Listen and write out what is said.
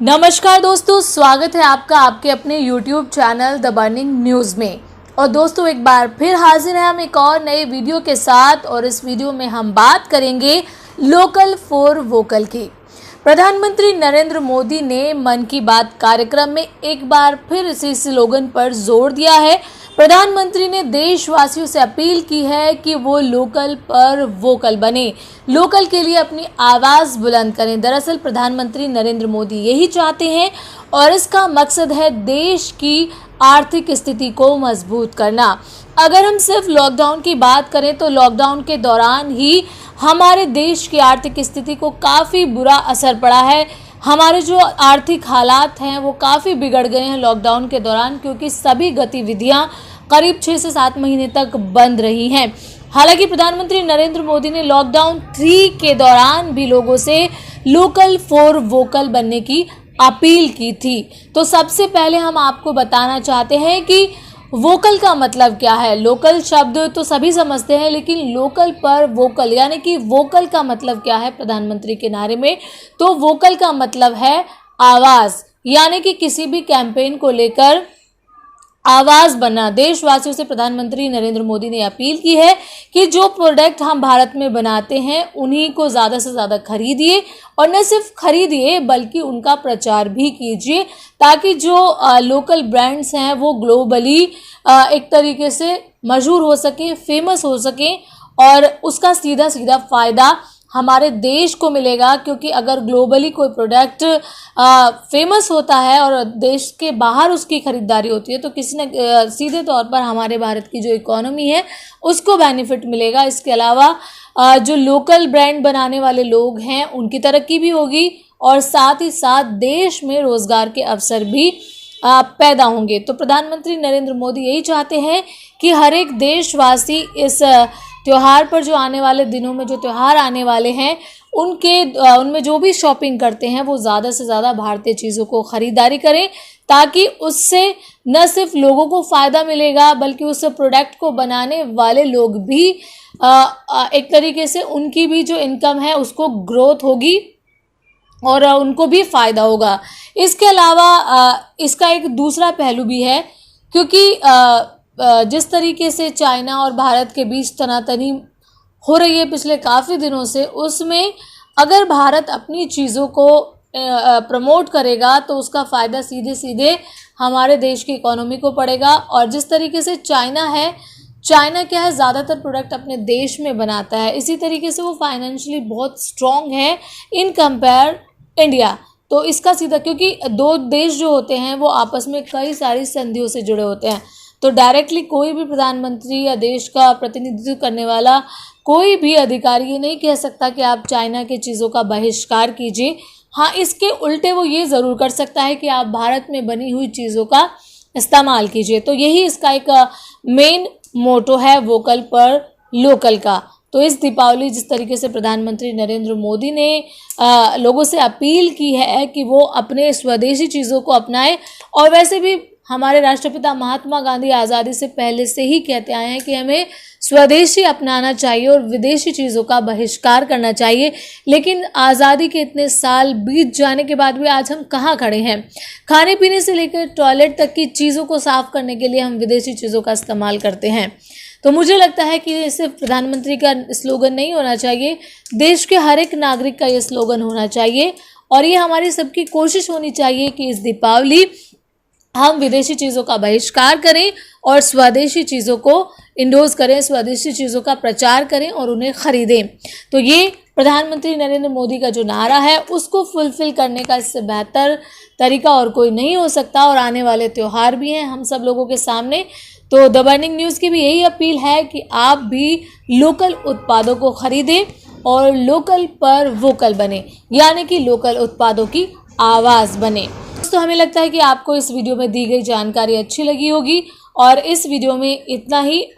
नमस्कार दोस्तों, स्वागत है आपका आपके अपने YouTube channel the burning news में। और दोस्तों, एक बार फिर हाजिर हैं हम एक और नए वीडियो के साथ। और इस वीडियो में हम बात करेंगे लोकल फॉर वोकल की। प्रधानमंत्री नरेंद्र मोदी ने मन की बात कार्यक्रम में एक बार फिर इसी स्लोगन पर जोर दिया है। प्रधानमंत्री ने देशवासियों से अपील की है कि वो लोकल पर वोकल बने, लोकल के लिए अपनी आवाज़ बुलंद करें। दरअसल प्रधानमंत्री नरेंद्र मोदी यही चाहते हैं और इसका मकसद है देश की आर्थिक स्थिति को मजबूत करना। अगर हम सिर्फ लॉकडाउन की बात करें तो लॉकडाउन के दौरान ही हमारे देश की आर्थिक स्थिति को काफ़ी बुरा असर पड़ा है। हमारे जो आर्थिक हालात हैं वो काफ़ी बिगड़ गए हैं लॉकडाउन के दौरान, क्योंकि सभी गतिविधियां करीब 6 से 7 महीने तक बंद रही हैं। हालांकि प्रधानमंत्री नरेंद्र मोदी ने लॉकडाउन 3 के दौरान भी लोगों से लोकल फॉर वोकल बनने की अपील की थी। तो सबसे पहले हम आपको बताना चाहते हैं कि वोकल का मतलब क्या है। लोकल शब्द तो सभी समझते हैं, लेकिन लोकल पर वोकल यानी कि वोकल का मतलब क्या है प्रधानमंत्री के नारे में। तो वोकल का मतलब है आवाज़, यानी कि किसी भी कैंपेन को लेकर आवाज़ बनना। देशवासियों से प्रधानमंत्री नरेंद्र मोदी ने अपील की है कि जो प्रोडक्ट हम भारत में बनाते हैं उन्हीं को ज़्यादा से ज़्यादा खरीदिए, और न सिर्फ खरीदिए बल्कि उनका प्रचार भी कीजिए, ताकि जो लोकल ब्रांड्स हैं वो ग्लोबली एक तरीके से मशहूर हो सके, फेमस हो सके, और उसका सीधा सीधा फ़ायदा हमारे देश को मिलेगा। क्योंकि अगर ग्लोबली कोई प्रोडक्ट फेमस होता है और देश के बाहर उसकी खरीदारी होती है तो किसी न सीधे तौर पर हमारे भारत की जो इकोनॉमी है उसको बेनिफिट मिलेगा। इसके अलावा जो लोकल ब्रांड बनाने वाले लोग हैं उनकी तरक्की भी होगी, और साथ ही साथ देश में रोज़गार के अवसर भी पैदा होंगे। तो प्रधानमंत्री नरेंद्र मोदी यही चाहते हैं कि हर एक देशवासी इस त्यौहार पर, जो आने वाले दिनों में जो त्यौहार आने वाले हैं उनमें जो भी शॉपिंग करते हैं वो ज़्यादा से ज़्यादा भारतीय चीज़ों को ख़रीदारी करें, ताकि उससे न सिर्फ लोगों को फ़ायदा मिलेगा बल्कि उस प्रोडक्ट को बनाने वाले लोग भी एक तरीके से उनकी भी जो इनकम है उसको ग्रोथ होगी और उनको भी फ़ायदा होगा। इसके अलावा इसका एक दूसरा पहलू भी है, क्योंकि जिस तरीके से चाइना और भारत के बीच तनातनी हो रही है पिछले काफ़ी दिनों से, उसमें अगर भारत अपनी चीज़ों को प्रमोट करेगा तो उसका फ़ायदा सीधे सीधे हमारे देश की इकोनॉमी को पड़ेगा। और जिस तरीके से चाइना क्या है, ज़्यादातर प्रोडक्ट अपने देश में बनाता है, इसी तरीके से वो फाइनेंशियली बहुत स्ट्रॉन्ग है इन कंपेयर इंडिया। तो इसका सीधा, क्योंकि दो देश जो होते हैं वो आपस में कई सारी संधियों से जुड़े होते हैं, तो डायरेक्टली कोई भी प्रधानमंत्री या देश का प्रतिनिधित्व करने वाला कोई भी अधिकारी ये नहीं कह सकता कि आप चाइना की चीज़ों का बहिष्कार कीजिए। हाँ, इसके उल्टे वो ये ज़रूर कर सकता है कि आप भारत में बनी हुई चीज़ों का इस्तेमाल कीजिए। तो यही इसका एक मेन मोटो है वोकल पर लोकल का। तो इस दीपावली जिस तरीके से प्रधानमंत्री नरेंद्र मोदी ने लोगों से अपील की है कि वो अपने स्वदेशी चीज़ों को अपनाएं, और वैसे भी हमारे राष्ट्रपिता महात्मा गांधी आज़ादी से पहले से ही कहते आए हैं कि हमें स्वदेशी अपनाना चाहिए और विदेशी चीज़ों का बहिष्कार करना चाहिए। लेकिन आज़ादी के इतने साल बीत जाने के बाद भी आज हम कहाँ खड़े हैं। खाने पीने से लेकर टॉयलेट तक की चीज़ों को साफ़ करने के लिए हम विदेशी चीज़ों का इस्तेमाल करते हैं। तो मुझे लगता है कि ये सिर्फ प्रधानमंत्री का स्लोगन नहीं होना चाहिए, देश के हर एक नागरिक का ये स्लोगन होना चाहिए। और ये हमारी सबकी कोशिश होनी चाहिए कि इस दीपावली हम विदेशी चीज़ों का बहिष्कार करें और स्वदेशी चीज़ों को इंडोर्स करें, स्वदेशी चीज़ों का प्रचार करें और उन्हें ख़रीदें। तो ये प्रधानमंत्री नरेंद्र मोदी का जो नारा है उसको फुलफ़िल करने का इससे बेहतर तरीका और कोई नहीं हो सकता। और आने वाले त्यौहार भी हैं हम सब लोगों के सामने, तो द बर्निंग न्यूज़ की भी यही अपील है कि आप भी लोकल उत्पादों को ख़रीदें और लोकल पर वोकल बने, यानी कि लोकल उत्पादों की आवाज़ बने। तो हमें लगता है कि आपको इस वीडियो में दी गई जानकारी अच्छी लगी होगी, और इस वीडियो में इतना ही। और